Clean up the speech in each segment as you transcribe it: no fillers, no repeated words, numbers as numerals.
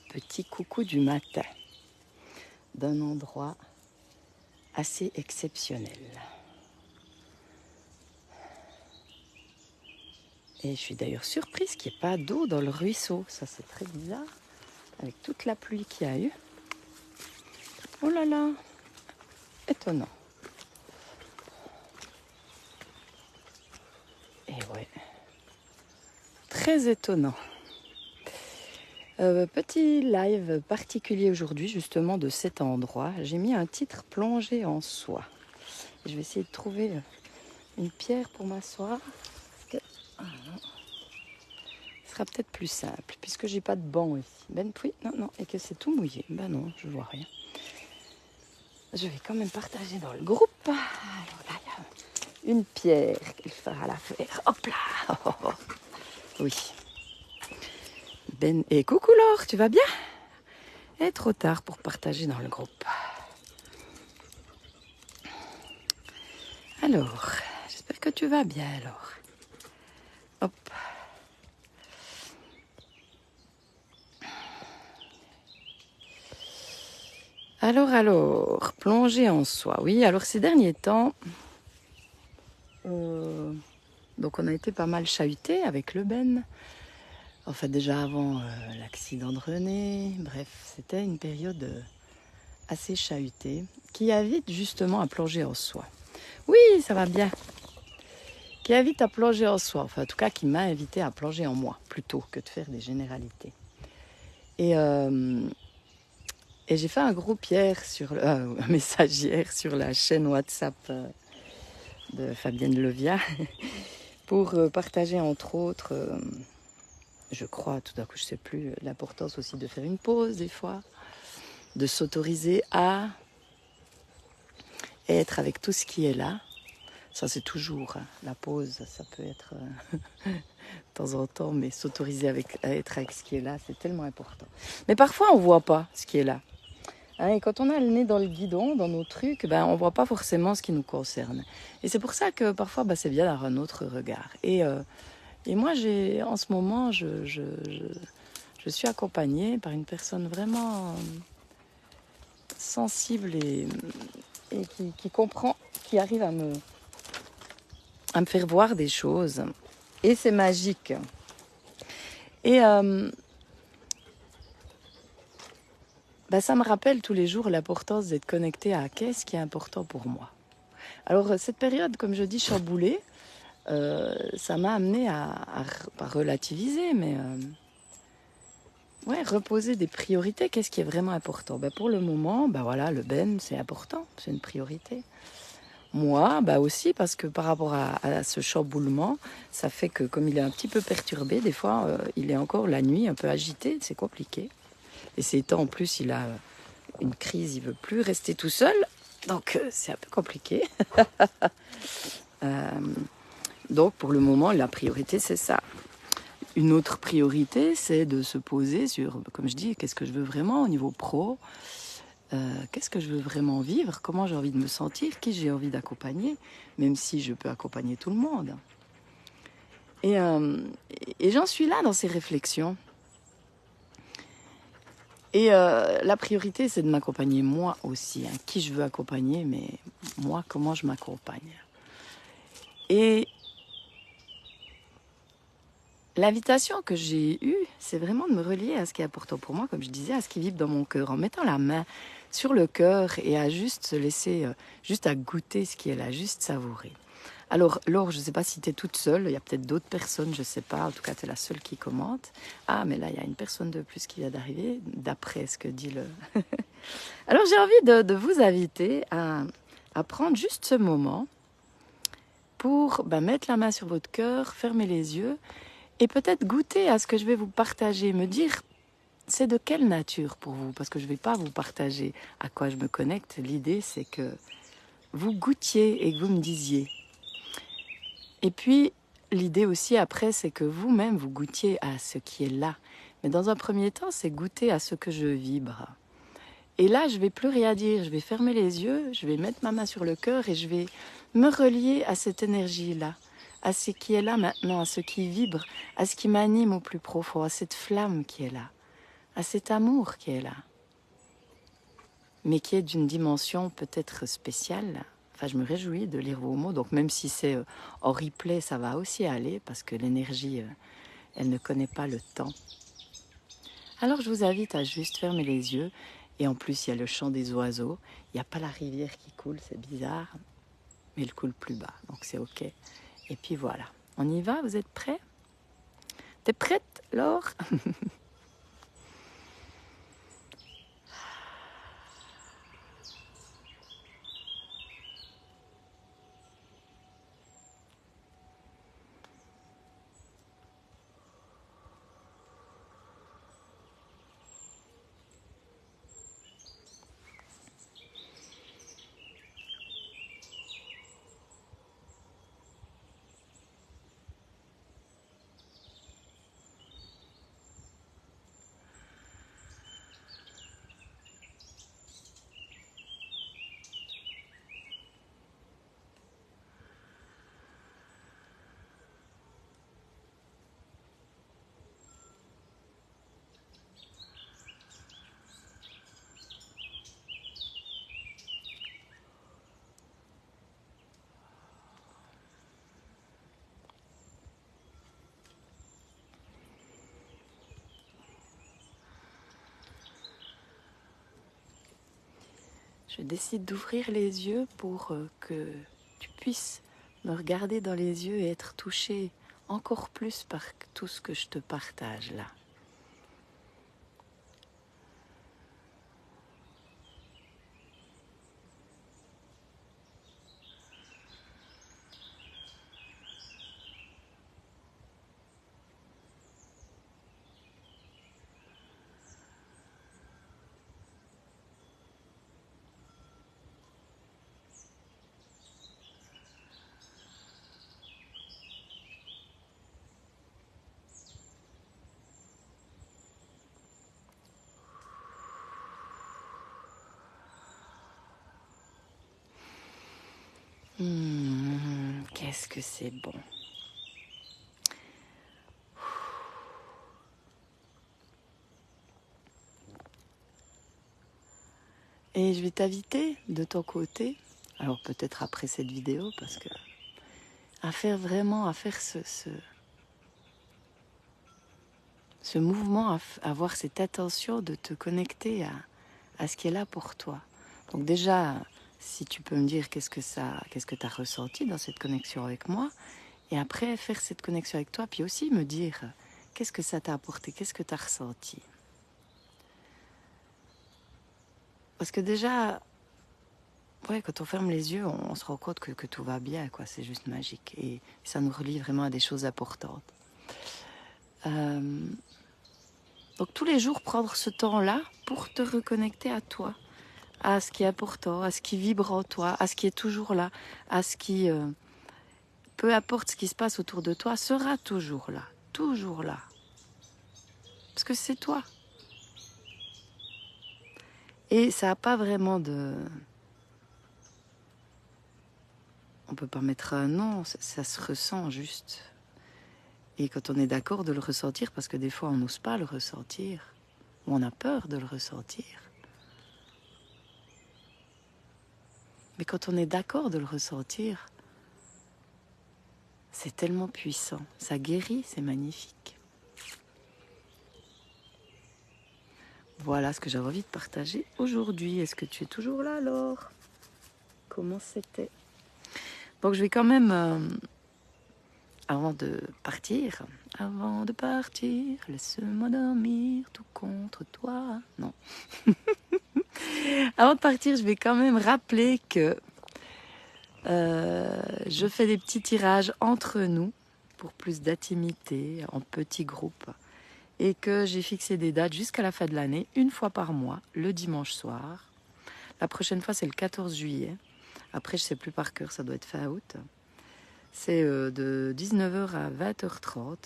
petit coucou du matin d'un endroit assez exceptionnel. Et je suis d'ailleurs surprise qu'il n'y ait pas d'eau dans le ruisseau. Ça, c'est très bizarre, avec toute la pluie qu'il y a eu. Oh là là, étonnant. Et ouais, très étonnant. Petit live particulier aujourd'hui, justement, de cet endroit. J'ai mis un titre plongé en soi. Je vais essayer de trouver une pierre pour m'asseoir. Ce sera peut-être plus simple, puisque j'ai pas de banc ici. Ben oui, non, et que c'est tout mouillé. Ben non, je vois rien. Je vais quand même partager dans le groupe. Alors là, il y a une pierre qu'il fera l'affaire. Hop là. Oh, oh. Oui. Ben et coucou Laure, tu vas bien? Et trop tard pour partager dans le groupe. Alors, j'espère que tu vas bien alors. Hop. Alors, plonger en soi. Oui, alors ces derniers temps, donc on a été pas mal chahutés avec le Ben. Enfin déjà avant l'accident de René. Bref, c'était une période assez chahutée qui invite justement à plonger en soi. Oui, ça va bien. Qui invite à plonger en soi. Enfin, en tout cas, qui m'a invité à plonger en moi, plutôt que de faire des généralités. Et j'ai fait un groupe hier, un message hier sur la chaîne WhatsApp de Fabienne Levia pour partager entre autres, je crois, tout d'un coup, je ne sais plus, l'importance aussi de faire une pause des fois, de s'autoriser à être avec tout ce qui est là. Ça, c'est toujours, hein, la pause, ça peut être de temps en temps, mais s'autoriser à être avec ce qui est là, c'est tellement important. Mais parfois, on ne voit pas ce qui est là. Hein, et quand on a le nez dans le guidon, dans nos trucs, on ne voit pas forcément ce qui nous concerne. Et c'est pour ça que parfois, c'est bien d'avoir un autre regard. Et moi, en ce moment, je suis accompagnée par une personne vraiment sensible et qui comprend, qui arrive à me faire voir des choses. Et c'est magique. Et ça me rappelle tous les jours l'importance d'être connecté à qu'est-ce qui est important pour moi. Alors cette période, comme je dis, chamboulée, ça m'a amené à pas relativiser, mais reposer des priorités. Qu'est-ce qui est vraiment important? Pour le moment, voilà, le Ben, c'est important, c'est une priorité. Moi, aussi, parce que par rapport à ce chamboulement, ça fait que comme il est un petit peu perturbé, des fois, il est encore la nuit un peu agité, c'est compliqué. Et ces temps, en plus, il a une crise, il veut plus rester tout seul, donc c'est un peu compliqué. Donc, pour le moment, la priorité, c'est ça. Une autre priorité, c'est de se poser sur, comme je dis, qu'est-ce que je veux vraiment au niveau pro, qu'est-ce que je veux vraiment vivre, comment j'ai envie de me sentir, qui j'ai envie d'accompagner, même si je peux accompagner tout le monde. Et j'en suis là dans ces réflexions. Et la priorité, c'est de m'accompagner moi aussi. Hein. Qui je veux accompagner, mais moi, comment je m'accompagne. Et l'invitation que j'ai eue, c'est vraiment de me relier à ce qui est important pour moi, comme je disais, à ce qui vibre dans mon cœur, en mettant la main sur le cœur et à juste se laisser, juste à goûter ce qui est là, juste savourer. Alors, Laure, je ne sais pas si tu es toute seule, il y a peut-être d'autres personnes, je ne sais pas, en tout cas, tu es la seule qui commente. Ah, mais là, il y a une personne de plus qui vient d'arriver, d'après ce que dit le... Alors, j'ai envie de vous inviter à prendre juste ce moment pour mettre la main sur votre cœur, fermer les yeux et peut-être goûter à ce que je vais vous partager, me dire c'est de quelle nature pour vous, parce que je ne vais pas vous partager à quoi je me connecte. L'idée, c'est que vous goûtiez et que vous me disiez. Et puis, l'idée aussi après, c'est que vous-même, vous goûtiez à ce qui est là. Mais dans un premier temps, c'est goûter à ce que je vibre. Et là, je ne vais plus rien dire. Je vais fermer les yeux, je vais mettre ma main sur le cœur et je vais me relier à cette énergie-là, à ce qui est là maintenant, à ce qui vibre, à ce qui m'anime au plus profond, à cette flamme qui est là, à cet amour qui est là, mais qui est d'une dimension peut-être spéciale. Enfin, je me réjouis de lire vos mots, donc même si c'est en replay, ça va aussi aller, parce que l'énergie, elle ne connaît pas le temps. Alors je vous invite à juste fermer les yeux, et en plus il y a le chant des oiseaux, il n'y a pas la rivière qui coule, c'est bizarre, mais elle coule plus bas, donc c'est ok. Et puis voilà, on y va, vous êtes prêts? T'es prête, Laure? Je décide d'ouvrir les yeux pour que tu puisses me regarder dans les yeux et être touché encore plus par tout ce que je te partage là. Qu'est-ce que c'est bon. Et je vais t'inviter de ton côté, alors peut-être après cette vidéo, parce que à faire ce mouvement, à avoir cette attention de te connecter à ce qui est là pour toi. Donc déjà, si tu peux me dire qu'est-ce que tu as ressenti dans cette connexion avec moi, et après faire cette connexion avec toi, puis aussi me dire qu'est-ce que ça t'a apporté, qu'est-ce que tu as ressenti. Parce que déjà, ouais, quand on ferme les yeux, on se rend compte que tout va bien, quoi. C'est juste magique. Et ça nous relie vraiment à des choses importantes. Donc tous les jours, prendre ce temps-là pour te reconnecter à toi, à ce qui est important, à ce qui vibre en toi, à ce qui est toujours là, à ce qui, peu importe ce qui se passe autour de toi, sera toujours là. Toujours là. Parce que c'est toi. Et ça n'a pas vraiment de... On peut pas mettre un nom, ça se ressent juste. Et quand on est d'accord de le ressentir, parce que des fois on n'ose pas le ressentir, ou on a peur de le ressentir. Mais quand on est d'accord de le ressentir, c'est tellement puissant. Ça guérit, c'est magnifique. Voilà ce que j'avais envie de partager aujourd'hui. Est-ce que tu es toujours là alors? Comment c'était? Donc je vais quand même... Avant de partir, laisse-moi dormir tout contre toi. Non. Avant de partir, je vais quand même rappeler que je fais des petits tirages entre nous pour plus d'intimité, en petits groupes. Et que j'ai fixé des dates jusqu'à la fin de l'année, une fois par mois, le dimanche soir. La prochaine fois, c'est le 14 juillet. Après, je ne sais plus par cœur, ça doit être fin août. C'est de 19h à 20h30.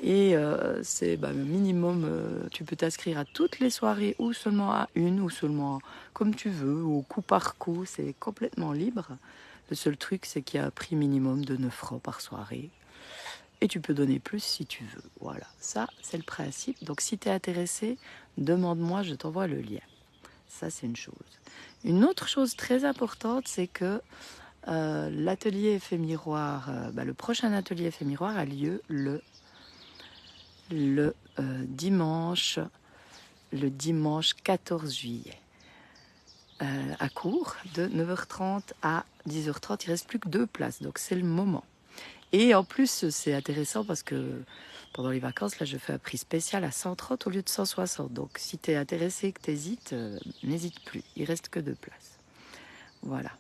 Et c'est le minimum, tu peux t'inscrire à toutes les soirées ou seulement à une ou seulement comme tu veux, ou coup par coup, c'est complètement libre. Le seul truc, c'est qu'il y a un prix minimum de 9 francs par soirée. et tu peux donner plus si tu veux. Voilà, ça c'est le principe. Donc si tu es intéressé, demande-moi, je t'envoie le lien. Ça c'est une chose. Une autre chose très importante, c'est que l'atelier Effet Miroir, le prochain atelier Effet Miroir a lieu le dimanche 14 juillet. À court, de 9h30 à 10h30. Il reste plus que 2 places, donc c'est le moment. Et en plus, c'est intéressant parce que pendant les vacances, là, je fais un prix spécial à 130 au lieu de 160. Donc si tu es intéressé, que tu hésites, n'hésite plus. Il reste que 2 places. Voilà.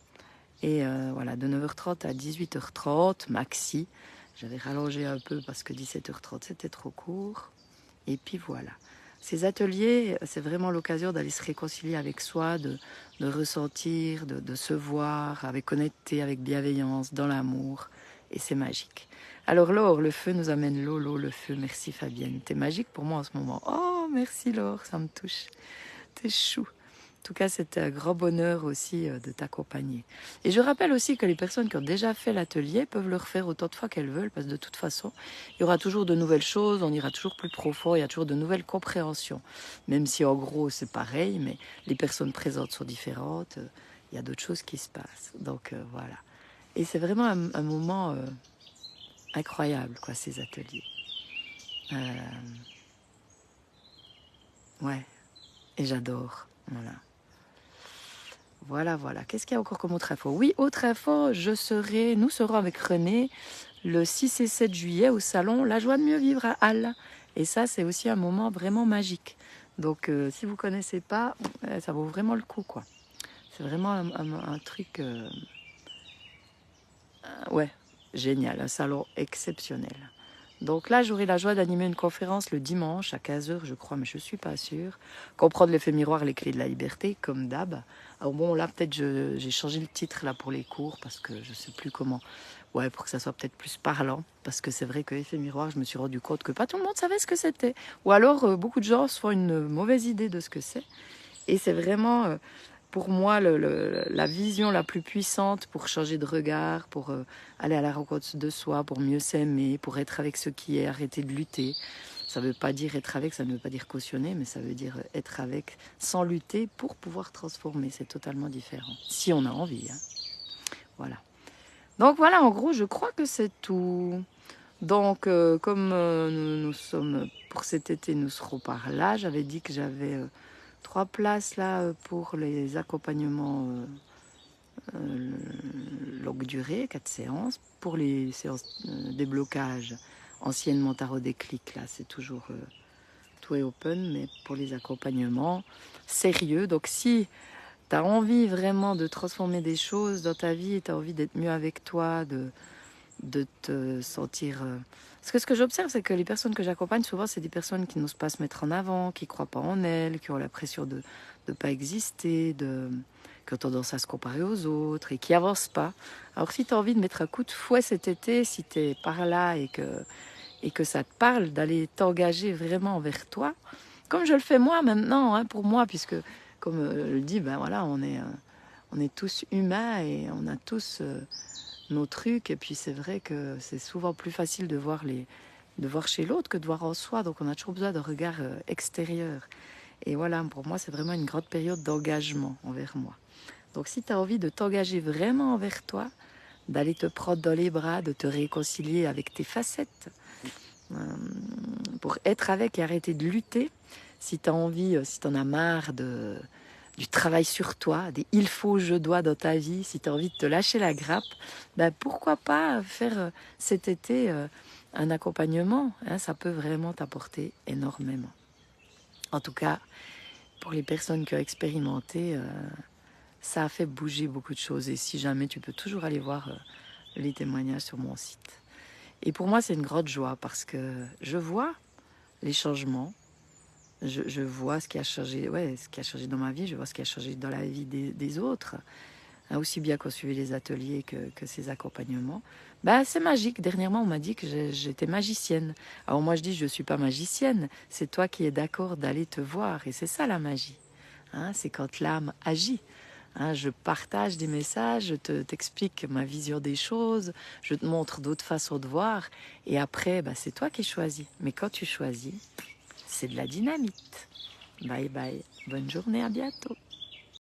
Et voilà, de 9h30 à 18h30, maxi. J'avais rallongé un peu parce que 17h30, c'était trop court. Et puis voilà. Ces ateliers, c'est vraiment l'occasion d'aller se réconcilier avec soi, de ressentir, de se voir, avec honnêteté, avec bienveillance, dans l'amour. Et c'est magique. Alors Laure, le feu nous amène Lolo, le feu. Merci Fabienne. T'es magique pour moi en ce moment. Oh, merci Laure, ça me touche. T'es chou. En tout cas, c'est un grand bonheur aussi de t'accompagner. Et je rappelle aussi que les personnes qui ont déjà fait l'atelier peuvent le refaire autant de fois qu'elles veulent, parce que de toute façon, il y aura toujours de nouvelles choses, on ira toujours plus profond, il y a toujours de nouvelles compréhensions. Même si en gros c'est pareil, mais les personnes présentes sont différentes, il y a d'autres choses qui se passent. Donc voilà. Et c'est vraiment un moment incroyable, quoi, ces ateliers. Ouais, et j'adore. Voilà. Voilà. Qu'est-ce qu'il y a encore comme autre info? Oui, autre info, nous serons avec René le 6 et 7 juillet au salon La Joie de Mieux Vivre à Halle. Et ça, c'est aussi un moment vraiment magique. Donc, si vous ne connaissez pas, ça vaut vraiment le coup, quoi. C'est vraiment un truc, ouais, génial, un salon exceptionnel. Donc là, j'aurai la joie d'animer une conférence le dimanche à 15h, je crois, mais je ne suis pas sûre. Comprendre l'effet miroir, les clés de la liberté, comme d'hab. Alors bon, là, peut-être j'ai changé le titre là pour les cours parce que je ne sais plus comment. Ouais, pour que ça soit peut-être plus parlant. Parce que c'est vrai que l'effet miroir, je me suis rendu compte que pas tout le monde savait ce que c'était. Ou alors, beaucoup de gens se font une mauvaise idée de ce que c'est. Et c'est vraiment... pour moi, la vision la plus puissante pour changer de regard, pour aller à la rencontre de soi, pour mieux s'aimer, pour être avec ce qui est, arrêter de lutter. Ça ne veut pas dire être avec, ça ne veut pas dire cautionner, mais ça veut dire être avec sans lutter pour pouvoir transformer. C'est totalement différent, si on a envie. Hein. Voilà. Donc voilà, en gros, je crois que c'est tout. Donc, comme nous sommes pour cet été, nous serons par là. J'avais dit que j'avais 3 places là pour les accompagnements longue durée, 4 séances. Pour les séances déblocage, anciennement tarot déclic, là c'est toujours tout est open, mais pour les accompagnements sérieux. Donc si tu as envie vraiment de transformer des choses dans ta vie, tu as envie d'être mieux avec toi, de te sentir... Parce que ce que j'observe, c'est que les personnes que j'accompagne, souvent, c'est des personnes qui n'osent pas se mettre en avant, qui ne croient pas en elles, qui ont l'impression de ne pas exister, qui ont tendance à se comparer aux autres et qui n'avancent pas. Alors si tu as envie de mettre un coup de fouet cet été, si tu es par là et que ça te parle, d'aller t'engager vraiment envers toi, comme je le fais moi maintenant, hein, pour moi, puisque, comme je le dis, ben voilà, on est tous humains et on a tous... nos trucs, et puis c'est vrai que c'est souvent plus facile de voir chez l'autre que de voir en soi, donc on a toujours besoin de regard extérieur. Et voilà, pour moi c'est vraiment une grande période d'engagement envers moi. Donc si tu as envie de t'engager vraiment envers toi, d'aller te prendre dans les bras, de te réconcilier avec tes facettes, pour être avec et arrêter de lutter, si tu as envie, si tu en as marre du travail sur toi, des il faut, je dois dans ta vie, si tu as envie de te lâcher la grappe, ben pourquoi pas faire cet été un accompagnement, hein, ça peut vraiment t'apporter énormément. En tout cas, pour les personnes qui ont expérimenté, ça a fait bouger beaucoup de choses. Et si jamais, tu peux toujours aller voir les témoignages sur mon site. Et pour moi, c'est une grande joie parce que je vois les changements. Je vois ce qui a changé, ce qui a changé dans ma vie, je vois ce qui a changé dans la vie des autres, hein, aussi bien qu'on suivait les ateliers que ces accompagnements. C'est magique. Dernièrement, on m'a dit que j'étais magicienne. Alors moi, je dis, je ne suis pas magicienne. C'est toi qui es d'accord d'aller te voir. Et c'est ça la magie. Hein, c'est quand l'âme agit. Hein, je partage des messages, t'explique ma vision des choses, je te montre d'autres façons de voir. Et après, bah, c'est toi qui choisis. Mais quand tu choisis, c'est de la dynamite. Bye bye. Bonne journée, à bientôt.